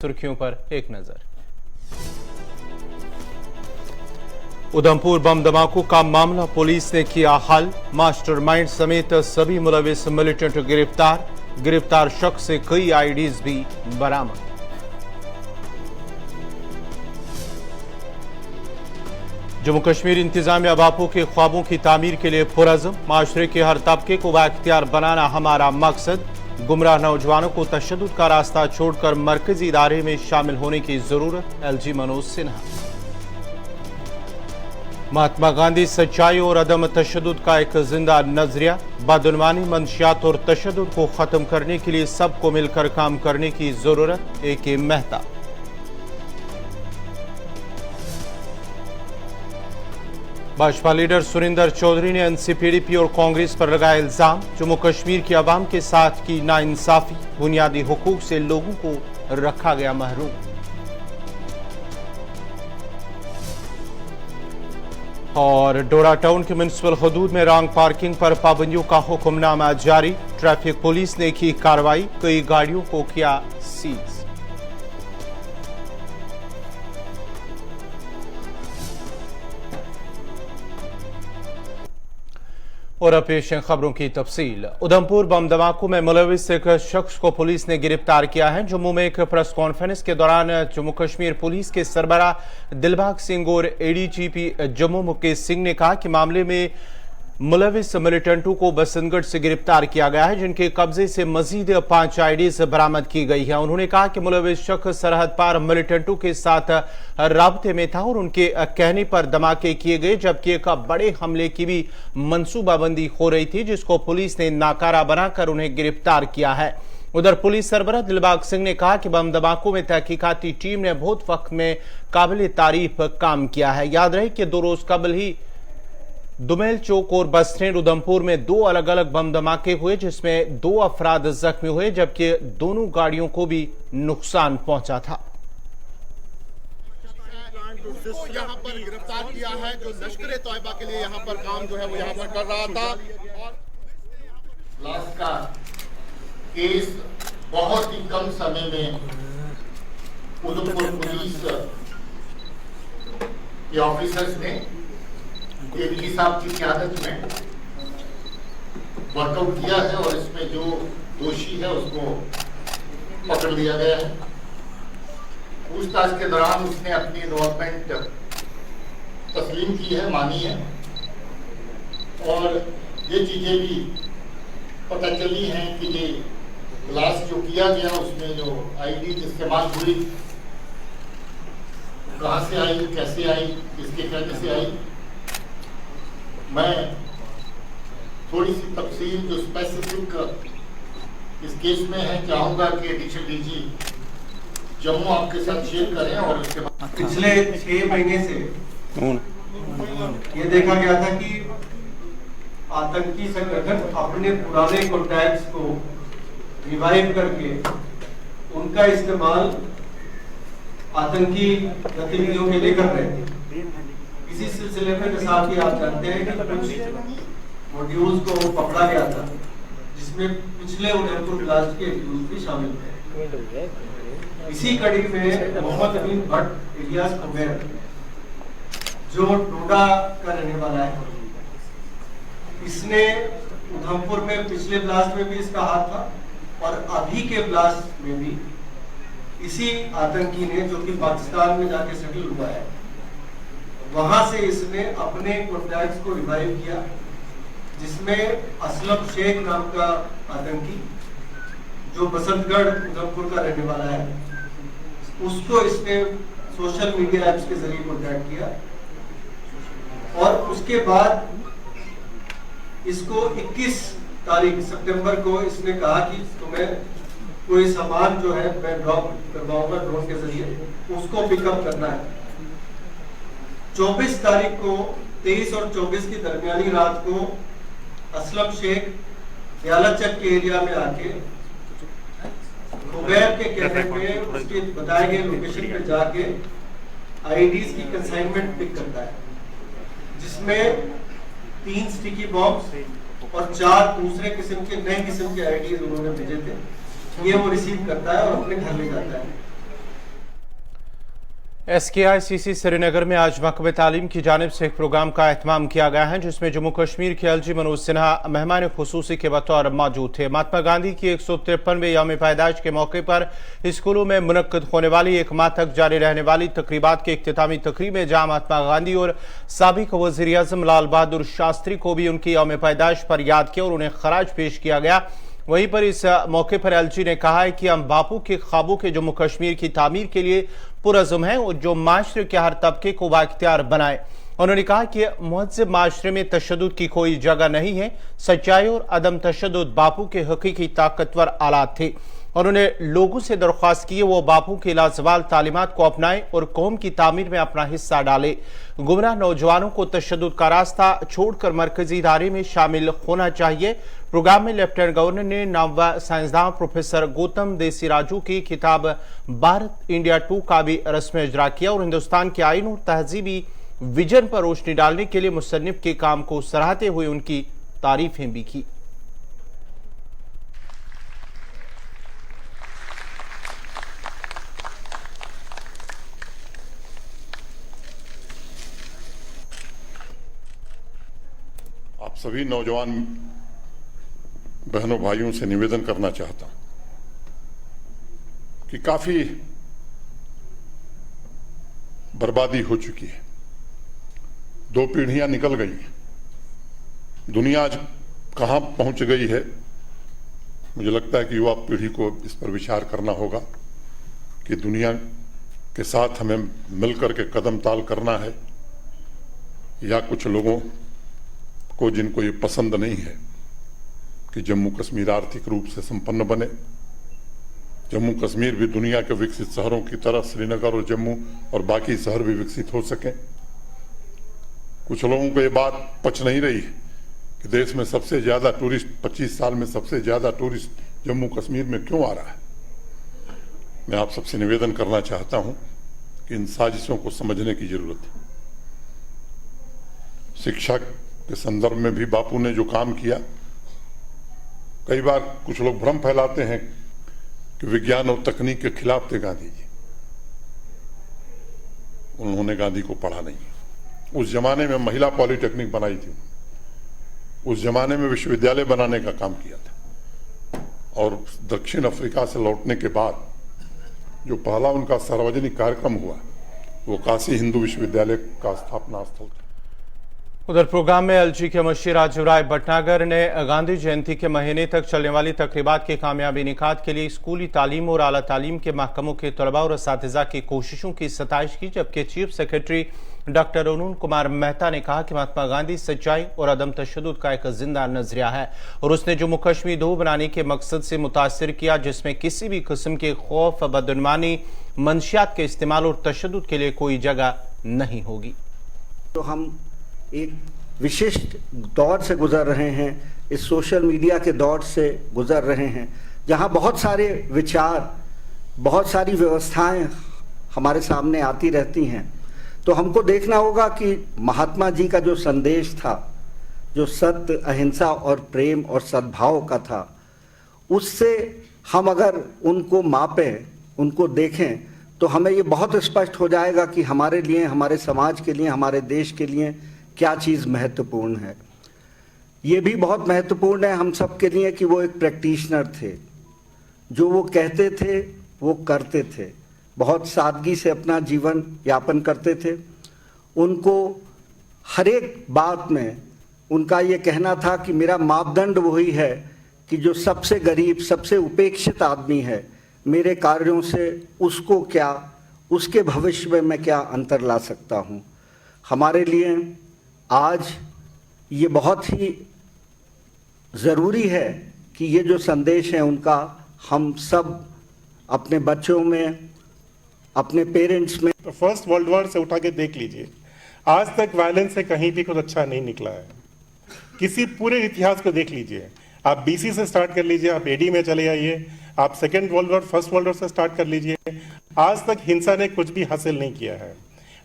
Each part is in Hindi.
सुर्खियों पर एक नजर। उधमपुर बम धमाकों का मामला पुलिस ने किया हल। मास्टरमाइंड समेत सभी मुलविस मिलिटेंट गिरफ्तार शख्स से कई आईडीज भी बरामद। जम्मू कश्मीर इंतजामिया बापू के ख्वाबों की तामीर के लिए पुरज़्म। माशरे के हर तबके को बाइख्तियार बनाना हमारा मकसद। गुमराह नौजवानों को तशद्दुद का रास्ता छोड़कर मरकजी इदारे में शामिल होने की जरूरत। एलजी मनोज सिन्हा। महात्मा गांधी सच्चाई और अदम तशद्दुद का एक जिंदा नजरिया। बदउनवानी, मंशियात और तशद्दुद को खत्म करने के लिए सबको मिलकर काम करने की जरूरत। ए.के. मेहता। भाजपा लीडर सुरेंद्र चौधरी ने एनसीपीडीपी और कांग्रेस पर लगाया इल्जाम। जम्मू कश्मीर की आवाम के साथ की नाइंसाफी, बुनियादी हुकूक से लोगों को रखा गया महरूम। और डोडा टाउन के म्युनिसिपल हदूद में रॉन्ग पार्किंग पर पाबंदियों का हुक्मनामा जारी। ट्रैफिक पुलिस ने की कार्रवाई, कई गाड़ियों को किया सीज। और अब पेश है खबरों की तफसील। उधमपुर बम धमाकों में मुलविस एक शख्स को पुलिस ने गिरफ्तार किया है। जम्मू में एक प्रेस कॉन्फ्रेंस के दौरान जम्मू कश्मीर पुलिस के सरबराह दिलबाग सिंह और एडीजीपी जम्मू मुकेश सिंह ने कहा कि मामले में मुलविस मिलिटेंटों को बसंतगढ़ से गिरफ्तार किया गया है, जिनके कब्जे से मजीद 5 आईडीज बरामद की गई है। उन्होंने कहा कि मुलविस शख्स सरहद पार मिलिटेंटों के साथ राब्ते में था और उनके कहने पर धमाके किए गए, जबकि एक बड़े हमले की भी मंसूबाबंदी हो रही थी, जिसको पुलिस ने नाकारा बनाकर उन्हें गिरफ्तार किया है। उधर पुलिस सरबराह दिलबाग सिंह ने कहा कि बम धमाकों में तहकीकाती टीम ने बहुत वक्त में काबिल तारीफ काम किया है। याद रहे कि 2 रोज कबल ही दुमेल चौक और बस स्टैंड उधमपुर में 2 अलग अलग बम धमाके हुए, जिसमें 2 अफराद जख्मी हुए, जबकि दोनों गाड़ियों को भी नुकसान पहुंचा था। यहाँ पर गिरफ्तार किया है, जो लश्कर तौयबा के लिए यहाँ पर काम जो है वो यहाँ पर कर रहा था। और लाश का केस बहुत ही कम समय में उधमपुर पुलिस के ऑफिसर्स ने एडीजी साहब की क़यादत में वर्कआउट किया है और इसमें जो दोषी है उसको पकड़ लिया गया है। पूछताछ के दौरान उसने अपनी इन्वॉल्वमेंट तस्लीम की है, मानी है, और ये चीजें भी पता चली हैं कि ये ब्लास्ट जो किया गया उसमें जो आईडी इस्तेमाल हुई, कहां से आई, कैसे आई, किसके कहने से आई। मैं थोड़ी सी तफसील जो स्पेसिफिक इस केस में है चाहूंगा कि एडिशनल डीजी जम्मू आपके साथ शेयर करें। और उसके बाद पिछले 6 महीने से ये देखा गया था कि आतंकी संगठन अपने पुराने कॉन्टैक्ट्स को रिवाइव करके उनका इस्तेमाल आतंकी गतिविधियों के लिए कर रहे थे। इसी सिलसिले में जैसा कि आप जानते हैं कि कुछ मॉड्यूल्स को पकड़ा गया था, जिसमें पिछले उधमपुर ब्लास्ट के एक्यूज भी शामिल थे। इसी कड़ी में मोहम्मद अमीन भट्ट इलियास कुबेर, जो डोडा का रहने वाला है, इसने उधमपुर में पिछले ब्लास्ट में भी इसका हाथ था और अभी के ब्लास्ट में भी इसी आतंकी ने, जो कि पाकिस्तान में जाके सेटल हुआ है, वहां से इसने अपने कॉन्टैक्ट्स को रिवाइव किया, जिसमें असलम शेख नाम का आतंकी, जो बसंतगढ़ उधमपुर का रहने वाला है, उसको इसने सोशल मीडिया ऐप्स के जरिए कॉन्टैक्ट किया और उसके बाद इसको 21 तारीख सितंबर को इसने कहा कि तुम्हें कोई सामान जो है मैं ड्रॉप करवाऊंगा ड्रोन के जरिए, उसको पिकअप करना है। 24 तारीख को 23 और 24 की दरमियानी रात को असलम शेख दयालचक के एरिया में आके कुबैर के कहने पे उसके बताए गए लोकेशन पे जाके आईडीज की कंसाइनमेंट पिक करता है, जिसमें 3 स्टिकी बॉम्ब्स और 4 दूसरे किस्म के नए किस्म के आईडीज उन्होंने भेजे थे। ये वो रिसीव करता है और अपने घर ले जाता है। SKICC श्रीनगर में आज महकमे तालीम की जानिब से एक प्रोग्राम का एहतमाम किया गया है, जिसमें जम्मू कश्मीर के LG मनोज सिन्हा मेहमान खुसूसी के बतौर मौजूद थे। महात्मा गांधी की 153वें यौम पैदाइश के मौके पर स्कूलों में मुनक्कद होने वाली एक माह तक जारी रहने वाली तकरीबात के इख्तितामी तकरीब में जहां महात्मा गांधी और साबिक वज़ीर आज़म लाल बहादुर शास्त्री को भी उनकी यौम पैदाइश पर याद किया और उन्हें खराज पेश किया गया। वहीं पर इस मौके पर LG ने कहा है कि हम बापू के ख्वाबों के जम्मू कश्मीर की तामीर के लिए पुरज़्म हैं और जो माशरे के हर तबके को बाइख्तियार बनाए। उन्होंने कहा कि महज़ब माशरे में तशद्दुद की कोई जगह नहीं है। सच्चाई और अदम तशद्दुद बापू के हकीकी ताकतवर आलात थे। उन्होंने लोगों से दरख्वास्त की वो बापू के लाजवाल तालीमात को अपनाएं और कौम की तामीर में अपना हिस्सा डाले। गुमराह नौजवानों को तशद्दुद का रास्ता छोड़कर मरकजी इदारे में शामिल होना चाहिए। प्रोग्राम में लेफ्टिनेंट गवर्नर ने नामवर साइंसदान प्रोफेसर गौतम देसीराजू की किताब भारत इंडिया 2 का भी रस्म इजरा किया और हिंदुस्तान के आइन और तहजीबी विजन पर रोशनी डालने के लिए मुसन्निफ के काम को सराहते हुए उनकी तारीफें भी की। आप सभी नौजवान बहनों भाइयों से निवेदन करना चाहता हूं कि काफी बर्बादी हो चुकी है। 2 पीढ़ियां निकल गई हैं। दुनिया आज कहां पहुंच गई है, मुझे लगता है कि युवा पीढ़ी को इस पर विचार करना होगा कि दुनिया के साथ हमें मिलकर के कदम ताल करना है या कुछ लोगों को जिनको ये पसंद नहीं है कि जम्मू कश्मीर आर्थिक रूप से संपन्न बने, जम्मू कश्मीर भी दुनिया के विकसित शहरों की तरह श्रीनगर और जम्मू और बाकी शहर भी विकसित हो सकें। कुछ लोगों को ये बात पच नहीं रही है कि देश में सबसे ज्यादा टूरिस्ट 25 साल में सबसे ज्यादा टूरिस्ट जम्मू कश्मीर में क्यों आ रहा है। मैं आप सबसे निवेदन करना चाहता हूं कि इन साजिशों को समझने की जरूरत है। शिक्षा के संदर्भ में भी बापू ने जो काम किया, कई बार कुछ लोग भ्रम फैलाते हैं कि विज्ञान और तकनीक के खिलाफ थे गांधी जी। उन्होंने गांधी को पढ़ा नहीं। उस जमाने में महिला पॉलिटेक्निक बनाई थी, उस जमाने में विश्वविद्यालय बनाने का काम किया था और दक्षिण अफ्रीका से लौटने के बाद जो पहला उनका सार्वजनिक कार्यक्रम हुआ वो काशी हिंदू विश्वविद्यालय का स्थापना स्थल था। उधर प्रोग्राम में LG के मुशीर राजीव राय भटनागर ने गांधी जयंती के महीने तक चलने वाली तकरीबात के कामयाबी निकात के लिए स्कूली तालीम और आला तालीम के महकमों के तलबा और असातिज़ा की कोशिशों की सताइश की, जबकि chief secretary doctor Arun Kumar Mehta ने कहा कि महात्मा गांधी सच्चाई और अदम तशद्दुद का एक जिंदा नजरिया है और उसने जम्मू कश्मीर 2 बनाने के मकसद से मुतासिर किया, जिसमें किसी भी किस्म के खौफ, बदगुमानी, मंशियात के इस्तेमाल और तशद्दुद के लिए कोई जगह नहीं होगी। तो हम एक विशिष्ट दौर से गुजर रहे हैं, इस सोशल मीडिया के दौर से गुजर रहे हैं, जहां बहुत सारे विचार, बहुत सारी व्यवस्थाएं हमारे सामने आती रहती हैं। तो हमको देखना होगा कि महात्मा जी का जो संदेश था, जो सत्य, अहिंसा और प्रेम और सद्भाव का था, उससे हम अगर उनको मापें, उनको देखें, तो हमें ये बहुत स्पष्ट हो जाएगा कि हमारे लिए, हमारे समाज के लिए, हमारे देश के लिए क्या चीज़ महत्वपूर्ण है। ये भी बहुत महत्वपूर्ण है हम सब के लिए कि वो एक प्रैक्टिशनर थे, जो वो कहते थे वो करते थे, बहुत सादगी से अपना जीवन यापन करते थे। उनको हर एक बात में उनका ये कहना था कि मेरा मापदंड वही है कि जो सबसे गरीब, सबसे उपेक्षित आदमी है, मेरे कार्यों से उसको क्या, उसके भविष्य में मैं क्या अंतर ला सकता हूँ। हमारे लिए आज ये बहुत ही ज़रूरी है कि ये जो संदेश है उनका हम सब अपने बच्चों में, अपने पेरेंट्स में। तो फर्स्ट वर्ल्ड वॉर से उठा के देख लीजिए, आज तक वायलेंस से कहीं भी कुछ अच्छा नहीं निकला है। किसी पूरे इतिहास को देख लीजिए, आप BC से स्टार्ट कर लीजिए, आप AD में चले आइए, आप second world war, first world war से स्टार्ट कर लीजिए, आज तक हिंसा ने कुछ भी हासिल नहीं किया है।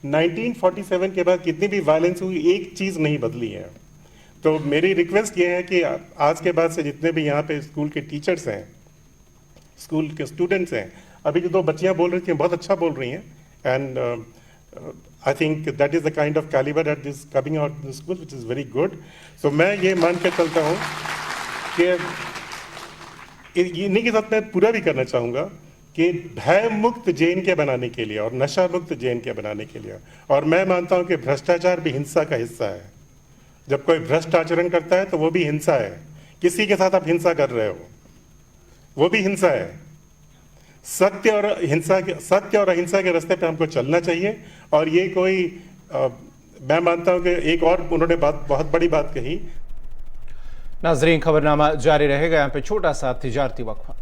1947 के बाद कितनी भी वायलेंस हुई, एक चीज़ नहीं बदली है। तो मेरी रिक्वेस्ट ये है कि आज के बाद से जितने भी यहाँ पे स्कूल के टीचर्स हैं, स्कूल के स्टूडेंट्स हैं, अभी जो 2 बच्चियाँ बोल रही थी बहुत अच्छा बोल रही हैं, and I think that is the kind of caliber that is coming out in the school, which is very good. So मैं ये मान के चलता हूँ कि इन्हीं के साथ मैं पूरा भी करना चाहूँगा कि भय मुक्त JNK बनाने के लिए और नशा मुक्त JNK बनाने के लिए, और मैं मानता हूँ कि भ्रष्टाचार भी हिंसा का हिस्सा है। जब कोई भ्रष्ट आचरण करता है तो वो भी हिंसा है। किसी के साथ आप हिंसा कर रहे हो, वो भी हिंसा है। सत्य और अहिंसा के रास्ते पे हमको चलना चाहिए। और ये कोई मैं मानता हूं कि एक और उन्होंने बहुत बड़ी बात कही। नाजरीन, खबरनामा जारी रहेगा। यहाँ पे छोटा सा तिजारती वक्फा।